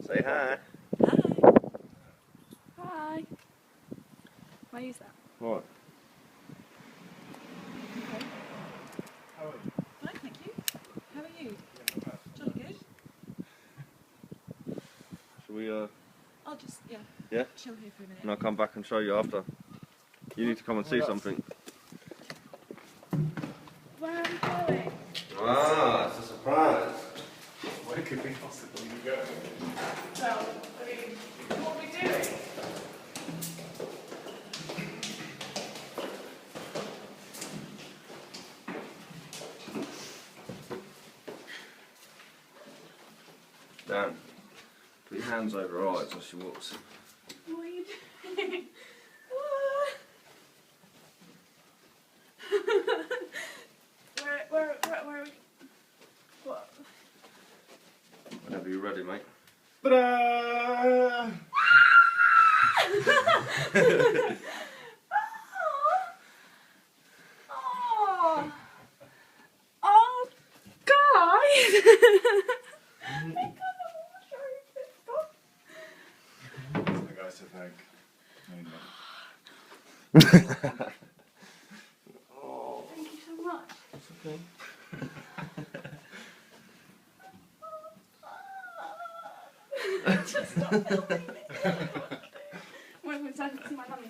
Say hi. Hi. Hi. Why use that? What? Okay. How are you? Fine, thank you. How are you? Yeah, not bad. Jolly good. Shall we, I'll just, Yeah? chill here for a minute. And I'll come back and show you after. You need to come and see What else? something. Where are we going? Ah, it's a surprise. Where could we possibly be going? Well, I mean, what are we doing? Dan, put your hands over her eyes as she walks in. What are you doing? Where are we? What? Whenever you're ready, mate. Ta-da! Oh, oh, guys! The guys to thank. Oh, Thank you so much. it's okay. Just stop filming me. Wait, so I can see my mummy.